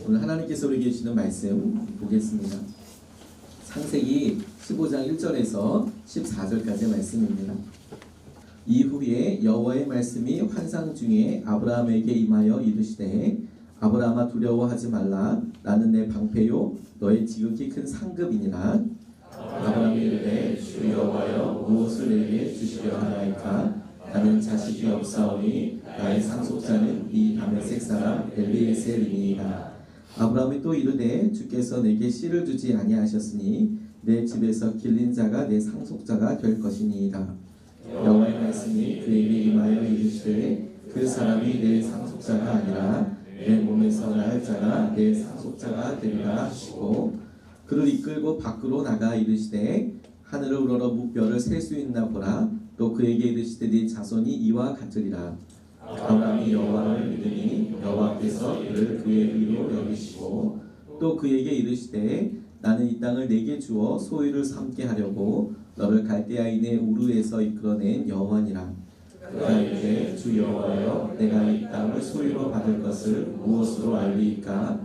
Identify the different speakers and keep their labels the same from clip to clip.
Speaker 1: 오늘 하나님께서 우리에게 주시는 말씀 보겠습니다. 창세기 15장 1절에서 14절까지의 말씀입니다. 이후에 여호와의 말씀이 환상 중에 아브라함에게 임하여 이르시되 아브라함아 두려워하지 말라. 나는 내 방패요 너의 지극히 큰 상급이니라. 아브라함이 이르되 주 여호와여 무엇을 내게 주시려 하나이까. 나는 자식이 없사오니 나의 상속자는 이 다메섹 사람 엘리에셀이니이다. 아브라함이 또 이르되 주께서 내게 씨를 주지 아니하셨으니 내 집에서 길린 자가 내 상속자가 될 것이니이다. 여호와의 말씀이 그에게 임하여 이르시되 그 사람이 내 상속자가 아니라 내 몸에서 날 자가 내 상속자가 되리라 하시고 그를 이끌고 밖으로 나가 이르시되 하늘을 우러러 무뼈를 셀 수 있나 보라. 또 그에게 이르시되 네 자손이 이와 같으리라. 아브라함이 여호와를 믿으니 여호와께서 그를 그의 의로 여기시고 또 그에게 이르시되 나는 이 땅을 내게 주어 소유를 삼게 하려고 너를 갈대아인의 우르에서 이끌어낸 여호와니라. 그가 이르되 주 여호와여 내가 이 땅을 소유로 받을 것을 무엇으로 알리이까.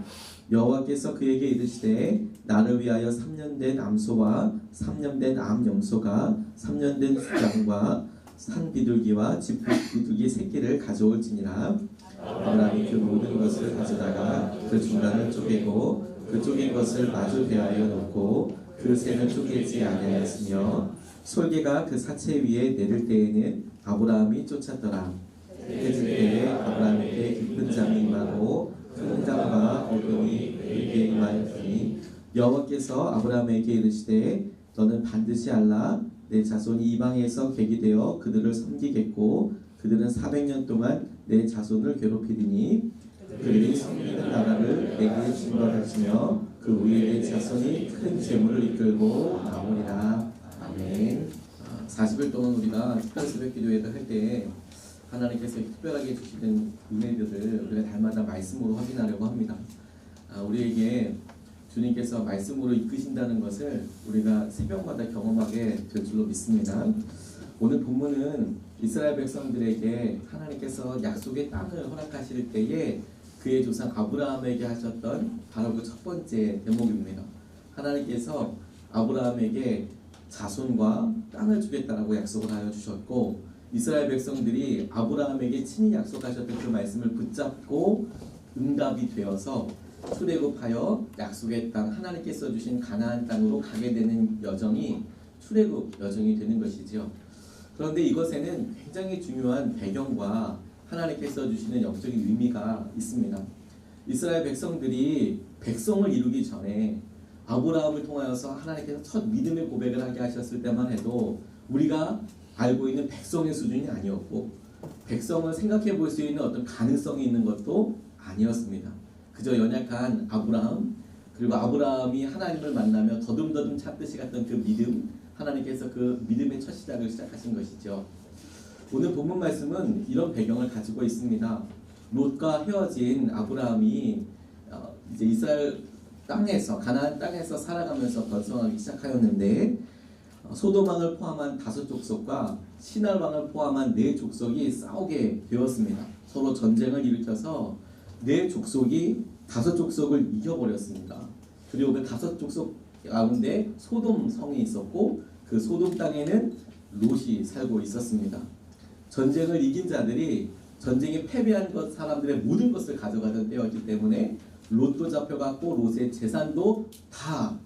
Speaker 1: 여호와께서 그에게 이르시되 나를 위하여 3년 된 암소와 3년 된 암염소가 3년 된 수장과 산비둘기와 집비둘기 새끼를 가져올지니라. 아브라함이 그 모든 것을 가져다가 그 중간을 쪼개고 그 쪼갠 것을 마주 대하여 놓고 그 새는 쪼개지 아니하였으며 솔개가 그 사체 위에 내릴 때에는 아브라함이 쫓았더라. 해질 때에 아브라함에게 깊은 잠이 임하고 큰 잠과 어둠이 그에게 임하였더니 여호와께서 아브라함에게 이르시되 너는 반드시 알라. 내 자손이 이방에서 객이 되어 그들을 섬기겠고 그들은 400년 동안 내 자손을 괴롭히리니 그들이 섬기는 나라를 내게 증거하시며 그 위에 내 자손이 큰 재물을 이끌고 나오리라. 아멘. 40일 동안 우리가 특별 새벽 기도회를 할 때 하나님께서 특별하게 주시는 은혜들을 우리가 달마다 말씀으로 확인하려고 합니다. 우리에게 주님께서 말씀으로 이끄신다는 것을 우리가 새벽마다 경험하게 될 줄로 믿습니다. 오늘 본문은 이스라엘 백성들에게 하나님께서 약속의 땅을 허락하실 때에 그의 조상 아브라함에게 하셨던 바로 그 첫 번째 대목입니다. 하나님께서 아브라함에게 자손과 땅을 주겠다라고 약속을 하여 주셨고 이스라엘 백성들이 아브라함에게 친히 약속하셨던 그 말씀을 붙잡고 응답이 되어서 출애굽하여 약속의 땅 하나님께서 주신 가나안 땅으로 가게 되는 여정이 출애굽 여정이 되는 것이지요. 그런데 이것에는 굉장히 중요한 배경과 하나님께서 주시는 영적인 의미가 있습니다. 이스라엘 백성들이 백성을 이루기 전에 아브라함을 통하여서 하나님께서 첫 믿음의 고백을 하게 하셨을 때만 해도 우리가 알고 있는 백성의 수준이 아니었고 백성을 생각해 볼 수 있는 어떤 가능성이 있는 것도 아니었습니다. 그저 연약한 아브라함, 그리고 아브라함이 하나님을 만나며 더듬더듬 찾듯이 갔던 그 믿음, 하나님께서 그 믿음의 첫 시작을 시작하신 것이죠. 오늘 본문 말씀은 이런 배경을 가지고 있습니다. 롯과 헤어진 아브라함이 이제 이스라엘 땅에서 가나안 땅에서 살아가면서 번성하기 시작하였는데 소돔 왕을 포함한 5족속과 시날 왕을 포함한 4족속이 싸우게 되었습니다. 서로 전쟁을 일으켜서 4족속이 5족속을 이겨버렸습니다. 그리고 그 5족속 가운데 소돔 성이 있었고 그 소돔 땅에는 롯이 살고 있었습니다. 전쟁을 이긴 자들이 전쟁에 패배한 사람들의 모든 것을 가져가던 때였기 때문에 롯도 잡혀갔고 롯의 재산도 다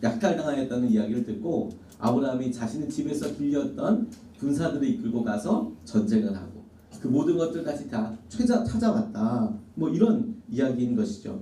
Speaker 1: 약탈당하였다는 이야기를 듣고 아브라함이 자신의 집에서 길렸던 군사들을 이끌고 가서 전쟁을 하고 그 모든 것들 다시 다 찾아왔다. 뭐 이런 이야기인 것이죠.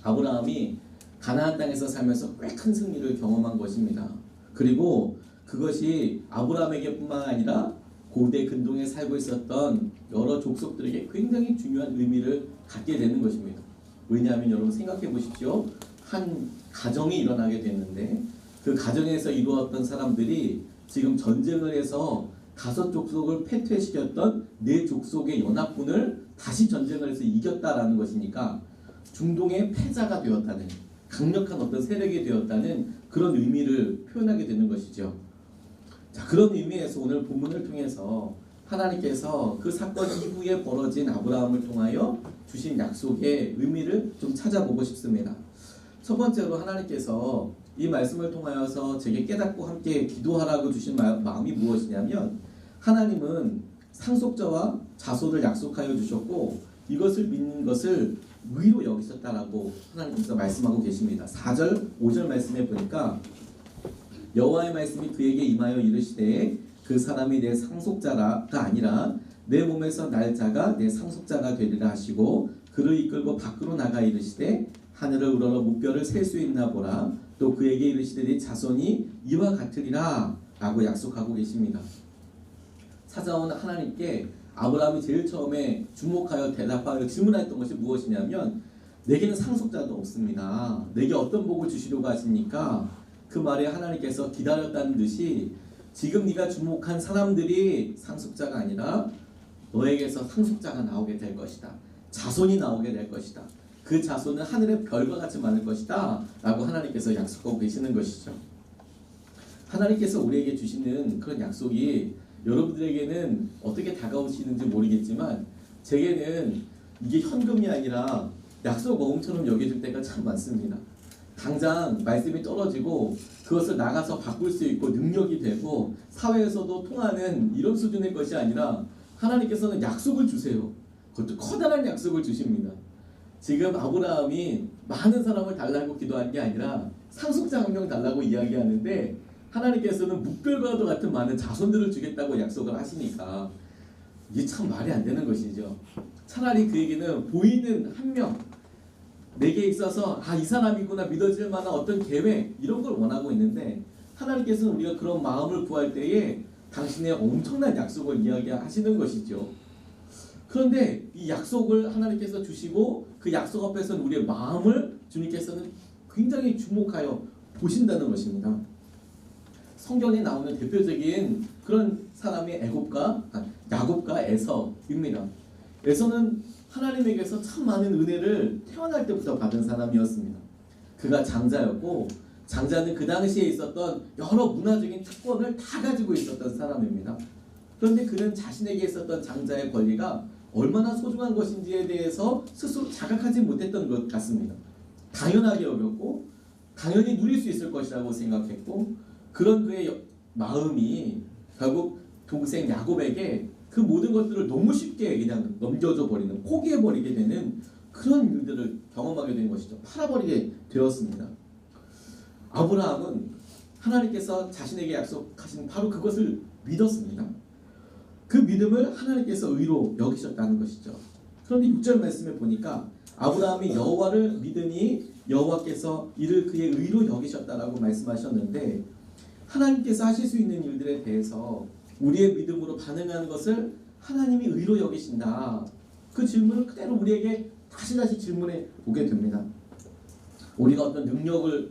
Speaker 1: 아브라함이 가나안 땅에서 살면서 꽤 큰 승리를 경험한 것입니다. 그리고 그것이 아브라함에게 뿐만 아니라 고대 근동에 살고 있었던 여러 족속들에게 굉장히 중요한 의미를 갖게 되는 것입니다. 왜냐하면 여러분 생각해 보십시오. 한 가정이 일어나게 됐는데 그 가정에서 이루었던 사람들이 지금 전쟁을 해서 5족속을 패퇴시켰던 4족속의 연합군을 다시 전쟁을 해서 이겼다라는 것이니까 중동의 패자가 되었다는 강력한 어떤 세력이 되었다는 그런 의미를 표현하게 되는 것이죠. 자, 그런 의미에서 오늘 본문을 통해서 하나님께서 그 사건 이후에 벌어진 아브라함을 통하여 주신 약속의 의미를 좀 찾아보고 싶습니다. 첫 번째로 하나님께서 이 말씀을 통하여서 제게 깨닫고 함께 기도하라고 주신 마음이 무엇이냐면, 하나님은 상속자와 자손을 약속하여 주셨고 이것을 믿는 것을 의로 여기셨다라고 하나님께서 말씀하고 계십니다. 4절 5절 말씀에 보니까 여호와의 말씀이 그에게 임하여 이르시되 그 사람이 내 상속자가 아니라 내 몸에서 날 자가 내 상속자가 되리라 하시고 그를 이끌고 밖으로 나가 이르시되 하늘을 우러러 무뼈를 셀 수 있나 보라. 또 그에게 이르시되 네 자손이 이와 같으리라 라고 약속하고 계십니다. 찾아온 하나님께 아브라함이 제일 처음에 주목하여 대답하여 질문했던 것이 무엇이냐면, 내게는 상속자도 없습니다. 내게 어떤 복을 주시려고 하십니까? 그 말에 하나님께서 기다렸다는 듯이 지금 네가 주목한 사람들이 상속자가 아니라 너에게서 상속자가 나오게 될 것이다. 자손이 나오게 될 것이다. 그 자손은 하늘의 별과 같이 많을 것이다 라고 하나님께서 약속하고 계시는 것이죠. 하나님께서 우리에게 주시는 그런 약속이 여러분들에게는 어떻게 다가오시는지 모르겠지만 제게는 이게 현금이 아니라 약속 어음처럼 여겨질 때가 참 많습니다. 당장 말씀이 떨어지고 그것을 나가서 바꿀 수 있고 능력이 되고 사회에서도 통하는 이런 수준의 것이 아니라 하나님께서는 약속을 주세요. 그것도 커다란 약속을 주십니다. 지금 아브라함이 많은 사람을 달라고 기도한 게 아니라 상속자 한 명 달라고 이야기하는데 하나님께서는 묵별과도 같은 많은 자손들을 주겠다고 약속을 하시니까 이게 참 말이 안 되는 것이죠. 차라리 그에게는 보이는 한 명, 내게 있어서 이 사람이구나 믿어질 만한 어떤 계획 이런 걸 원하고 있는데 하나님께서는 우리가 그런 마음을 구할 때에 당신의 엄청난 약속을 이야기하시는 것이죠. 그런데 이 약속을 하나님께서 주시고 그 약속 앞에서는 우리의 마음을 주님께서는 굉장히 주목하여 보신다는 것입니다. 성경에 나오는 대표적인 그런 사람이 야곱과 에서입니다. 에서는 하나님에게서 참 많은 은혜를 태어날 때부터 받은 사람이었습니다. 그가 장자였고 장자는 그 당시에 있었던 여러 문화적인 특권을 다 가지고 있었던 사람입니다. 그런데 그는 자신에게 있었던 장자의 권리가 얼마나 소중한 것인지에 대해서 스스로 자각하지 못했던 것 같습니다. 당연하게 여겼고 당연히 누릴 수 있을 것이라고 생각했고 그런 그의 마음이 결국 동생 야곱에게 그 모든 것들을 너무 쉽게 그냥 넘겨줘 버리는, 포기해 버리게 되는 그런 일들을 경험하게 된 것이죠. 팔아버리게 되었습니다. 아브라함은 하나님께서 자신에게 약속하신 바로 그것을 믿었습니다. 그 믿음을 하나님께서 의로 여기셨다는 것이죠. 그런데 6절 말씀에 보니까 아브라함이 여호와를 믿으니 여호와께서 이를 그의 의로 여기셨다라고 말씀하셨는데 하나님께서 하실 수 있는 일들에 대해서 우리의 믿음으로 반응하는 것을 하나님이 의로 여기신다. 그 질문을 그대로 우리에게 다시 질문해 보게 됩니다. 우리가 어떤 능력을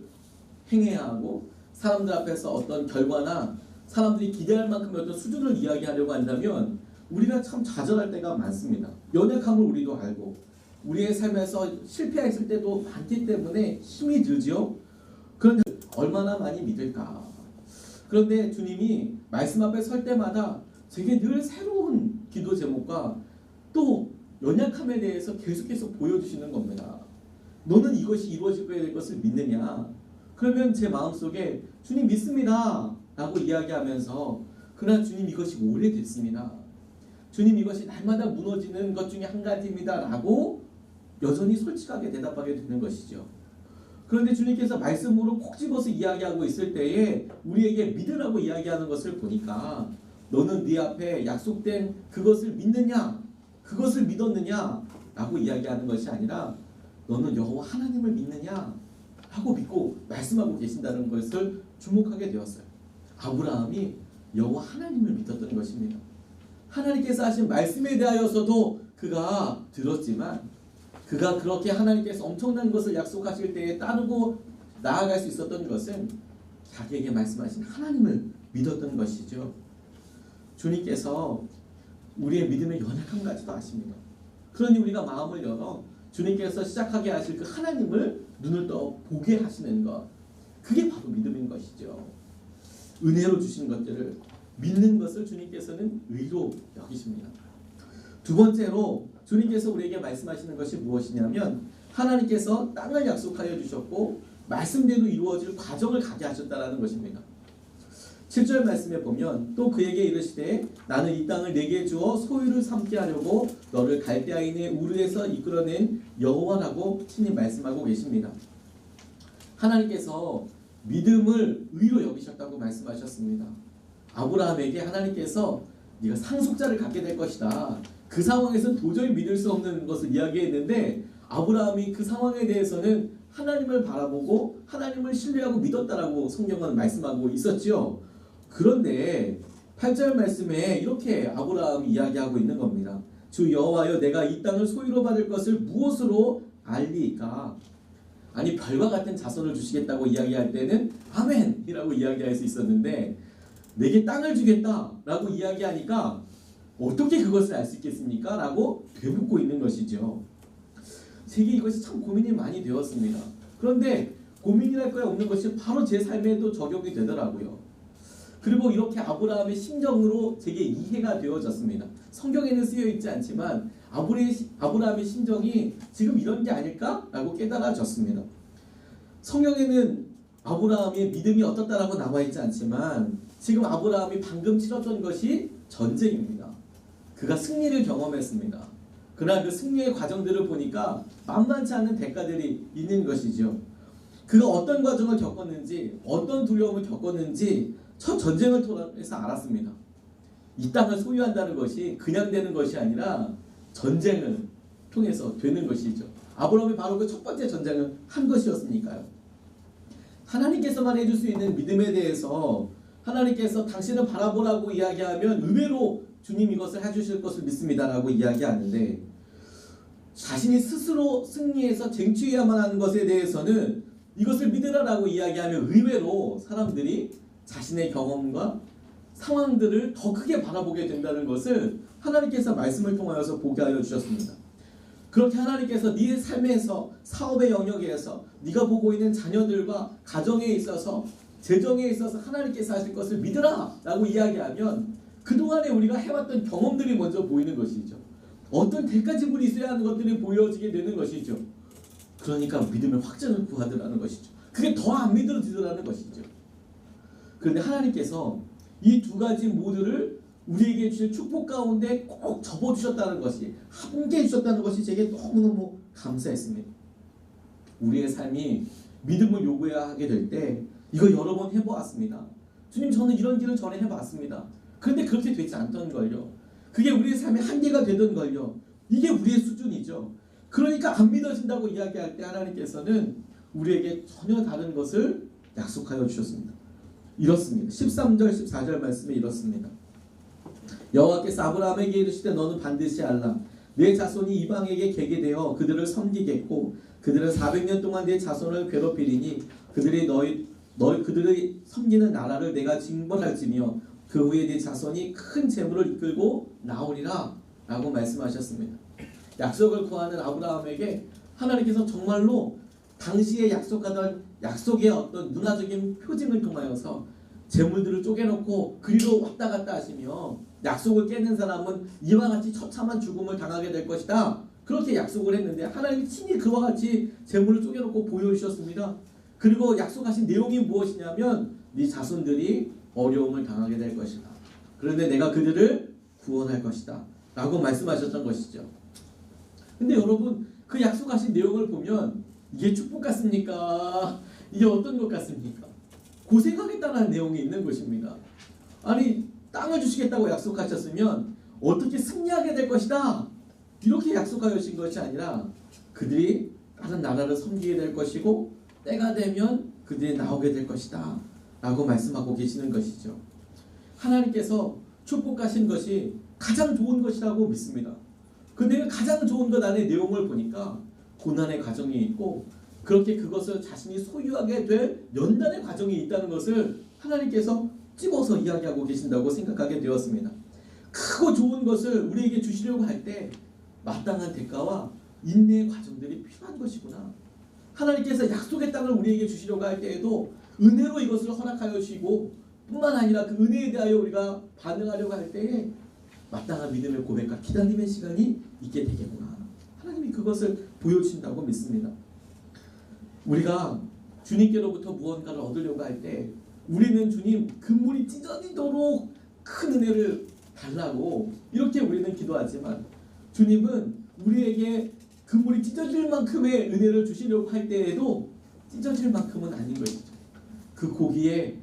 Speaker 1: 행해야 하고 사람들 앞에서 어떤 결과나 사람들이 기대할 만큼의 어떤 수준을 이야기하려고 한다면 우리가 참 좌절할 때가 많습니다. 연약함을 우리도 알고 우리의 삶에서 실패했을 때도 많기 때문에 힘이 들지요. 그런데 얼마나 많이 믿을까? 그런데 주님이 말씀 앞에 설 때마다 제게 늘 새로운 기도 제목과 또 연약함에 대해서 계속해서 보여주시는 겁니다. 너는 이것이 이루어질 것을 믿느냐? 그러면 제 마음속에 주님 믿습니다 라고 이야기하면서 그러나 주님 이것이 오래됐습니다. 주님 이것이 날마다 무너지는 것 중에 한 가지입니다 라고 여전히 솔직하게 대답하게 되는 것이죠. 그런데 주님께서 말씀으로 콕 집어서 이야기하고 있을 때에 우리에게 믿으라고 이야기하는 것을 보니까 너는 네 앞에 약속된 그것을 믿느냐? 그것을 믿었느냐? 라고 이야기하는 것이 아니라 너는 여호와 하나님을 믿느냐? 하고 믿고 말씀하고 계신다는 것을 주목하게 되었어요. 아브라함이 여호와 하나님을 믿었던 것입니다. 하나님께서 하신 말씀에 대하여서도 그가 들었지만 그가 그렇게 하나님께서 엄청난 것을 약속하실 때에 따르고 나아갈 수 있었던 것은 자기에게 말씀하신 하나님을 믿었던 것이죠. 주님께서 우리의 믿음의 연약함까지도 아십니다. 그러니 우리가 마음을 열어 주님께서 시작하게 하실 그 하나님을 눈을 떠 보게 하시는 것, 그게 바로 믿음인 것이죠. 은혜로 주신 것들을 믿는 것을 주님께서는 의로 여기십니다. 두 번째로 주님께서 우리에게 말씀하시는 것이 무엇이냐면 하나님께서 땅을 약속하여 주셨고 말씀대로 이루어질 과정을 가게 하셨다라는 것입니다. 7절 말씀에 보면 또 그에게 이르시되 나는 이 땅을 내게 주어 소유를 삼게 하려고 너를 갈대아인의 우르에서 이끌어낸 여호와라고 친히 말씀하고 계십니다. 하나님께서 믿음을 의로 여기셨다고 말씀하셨습니다. 아브라함에게 하나님께서 네가 상속자를 갖게 될 것이다. 그 상황에서는 도저히 믿을 수 없는 것을 이야기했는데 아브라함이 그 상황에 대해서는 하나님을 바라보고 하나님을 신뢰하고 믿었다라고 성경은 말씀하고 있었지요. 그런데 8절 말씀에 이렇게 아브라함이 이야기하고 있는 겁니다. 주 여호와여 내가 이 땅을 소유로 받을 것을 무엇으로 알리까? 아니 별과 같은 자손을 주시겠다고 이야기할 때는 아멘이라고 이야기할 수 있었는데 내게 땅을 주겠다라고 이야기하니까 어떻게 그것을 알 수 있겠습니까? 라고 되묻고 있는 것이죠. 제게 이것이 참 고민이 많이 되었습니다. 그런데 고민이랄 거야 없는 것이 바로 제 삶에도 적용이 되더라고요. 그리고 이렇게 아브라함의 심정으로 제게 이해가 되어졌습니다. 성경에는 쓰여 있지 않지만 아브라함의 심정이 지금 이런 게 아닐까라고 깨달아졌습니다. 성경에는 아브라함의 믿음이 어떻다라고 나와 있지 않지만 지금 아브라함이 방금 치렀던 것이 전쟁입니다. 그가 승리를 경험했습니다. 그러나 그 승리의 과정들을 보니까 만만치 않은 대가들이 있는 것이죠. 그가 어떤 과정을 겪었는지 어떤 두려움을 겪었는지 첫 전쟁을 통해서 알았습니다. 이 땅을 소유한다는 것이 그냥 되는 것이 아니라 전쟁을 통해서 되는 것이죠. 아브라함이 바로 그 첫 번째 전쟁을 한 것이었으니까요. 하나님께서만 해줄 수 있는 믿음에 대해서 하나님께서 당신을 바라보라고 이야기하면 의외로 주님 이것을 해주실 것을 믿습니다라고 이야기하는데 자신이 스스로 승리해서 쟁취해야만 하는 것에 대해서는 이것을 믿으라라고 이야기하면 의외로 사람들이 자신의 경험과 상황들을 더 크게 바라보게 된다는 것을 하나님께서 말씀을 통하여서 보게 하여 주셨습니다. 그렇게 하나님께서 네 삶에서 사업의 영역에서 네가 보고 있는 자녀들과 가정에 있어서 재정에 있어서 하나님께서 하실 것을 믿으라 라고 이야기하면 그동안에 우리가 해왔던 경험들이 먼저 보이는 것이죠. 어떤 대가지불이 있어야 하는 것들이 보여지게 되는 것이죠. 그러니까 믿음의 확증을 구하더라는 것이죠. 그게 더 안 믿어지더라는 것이죠. 그런데 하나님께서 이 두 가지 모두를 우리에게 주신 축복 가운데 꼭 접어주셨다는 것이 함께 해주셨다는 것이 제게 너무너무 감사했습니다. 우리의 삶이 믿음을 요구해야 하게 될 때 이거 여러 번 해보았습니다. 주님 저는 이런 길을 전에 해봤습니다. 그런데 그렇게 되지 않던 걸요. 그게 우리의 삶의 한계가 되던 걸요. 이게 우리의 수준이죠. 그러니까 안 믿어진다고 이야기할 때 하나님께서는 우리에게 전혀 다른 것을 약속하여 주셨습니다. 이렇습니다. 13절 14절 말씀에 이렇습니다. 여호와께서 아브라함에게 이르시되 너는 반드시 알라. 내 자손이 이방에게 개게 되어 그들을 섬기겠고 그들은 400년 동안 내 자손을 괴롭히리니 그들의 섬기는 나라를 내가 징벌할지며 그 후에 네 자손이 큰 재물을 이끌고 나오리라 라고 말씀하셨습니다. 약속을 구하는 아브라함에게 하나님께서 정말로 당시에 약속하던 약속의 어떤 문화적인 표징을 통하여서 재물들을 쪼개놓고 그리로 왔다 갔다 하시며 약속을 깨는 사람은 이와 같이 처참한 죽음을 당하게 될 것이다. 그렇게 약속을 했는데 하나님이 친히 그와 같이 재물을 쪼개놓고 보여주셨습니다. 그리고 약속하신 내용이 무엇이냐면 네 자손들이 어려움을 당하게 될 것이다. 그런데 내가 그들을 구원할 것이다 라고 말씀하셨던 것이죠. 근데 여러분 그 약속하신 내용을 보면 이게 축복 같습니까? 이게 어떤 것 같습니까? 고생하겠다는 내용이 있는 것입니다. 아니 땅을 주시겠다고 약속하셨으면 어떻게 승리하게 될 것이다 이렇게 약속하신 것이 아니라 그들이 다른 나라를 섬기게 될 것이고 때가 되면 그들이 나오게 될 것이다 라고 말씀하고 계시는 것이죠. 하나님께서 축복하신 것이 가장 좋은 것이라고 믿습니다. 근데 가장 좋은 것 안에 내용을 보니까 고난의 과정이 있고 그렇게 그것을 자신이 소유하게 될 연단의 과정이 있다는 것을 하나님께서 집어서 이야기하고 계신다고 생각하게 되었습니다. 크고 좋은 것을 우리에게 주시려고 할 때 마땅한 대가와 인내의 과정들이 필요한 것이구나. 하나님께서 약속의 땅을 우리에게 주시려고 할 때에도 은혜로 이것을 허락하여 주시고 뿐만 아니라 그 은혜에 대하여 우리가 반응하려고 할 때에 마땅한 믿음의 고백과 기다림의 시간이 있게 되겠구나. 하나님이 그것을 보여주신다고 믿습니다. 우리가 주님께로부터 무언가를 얻으려고 할 때 우리는 주님 그물이 찢어지도록 큰 은혜를 달라고 이렇게 우리는 기도하지만 주님은 우리에게 그물이 찢어질 만큼의 은혜를 주시려고 할 때에도 찢어질 만큼은 아닌 것이죠. 그 고기에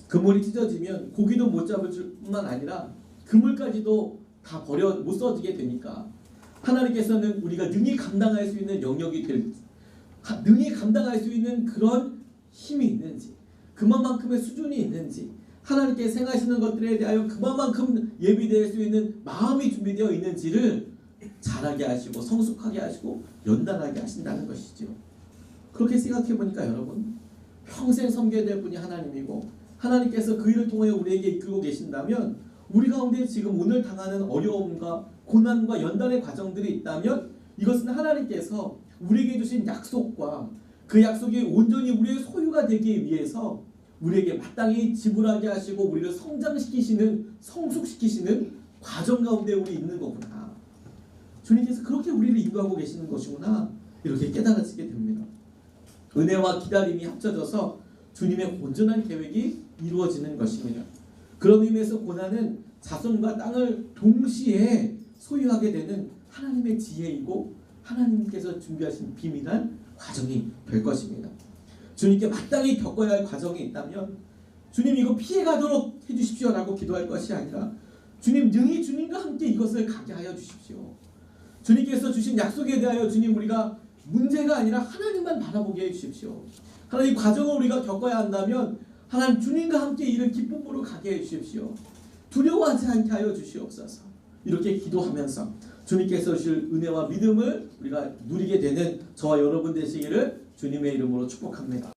Speaker 1: 그물이 찢어지면 고기도 못 잡을 뿐만 아니라 그물까지도 다 버려 못 써지게 되니까 하나님께서는 우리가 능히 감당할 수 있는 영역이 능히 감당할 수 있는 그런 힘이 있는지 그만큼의 수준이 있는지 하나님께 생각하시는 것들에 대하여 그만큼 예비될 수 있는 마음이 준비되어 있는지를 잘하게 하시고 성숙하게 하시고 연단하게 하신다는 것이죠. 그렇게 생각해 보니까 여러분 평생 섬겨야 될 분이 하나님이고 하나님께서 그 일을 통해 우리에게 이끌고 계신다면 우리 가운데 지금 오늘 당하는 어려움과 고난과 연단의 과정들이 있다면 이것은 하나님께서 우리에게 주신 약속과 그 약속이 온전히 우리의 소유가 되기 위해서 우리에게 마땅히 지불하게 하시고 우리를 성장시키시는 성숙시키시는 과정 가운데 우리 있는 거구나. 주님께서 그렇게 우리를 인도하고 계시는 것이구나. 이렇게 깨달아지게 됩니다. 은혜와 기다림이 합쳐져서 주님의 온전한 계획이 이루어지는 것입니다. 그런 의미에서 고난은 자손과 땅을 동시에 소유하게 되는 하나님의 지혜이고 하나님께서 준비하신 비밀한 과정이 될 것입니다. 주님께 마땅히 겪어야 할 과정이 있다면 주님 이거 피해가도록 해주십시오라고 기도할 것이 아니라 주님 능히 주님과 함께 이것을 가게 하여 주십시오. 주님께서 주신 약속에 대하여 주님 우리가 문제가 아니라 하나님만 바라보게 해주십시오. 하나님 과정을 우리가 겪어야 한다면 하나님 주님과 함께 이를 기쁨으로 가게 해주십시오. 두려워하지 않게 하여 주시옵소서. 이렇게 기도하면서 주님께서 주실 은혜와 믿음을 우리가 누리게 되는 저와 여러분 되시기를 주님의 이름으로 축복합니다.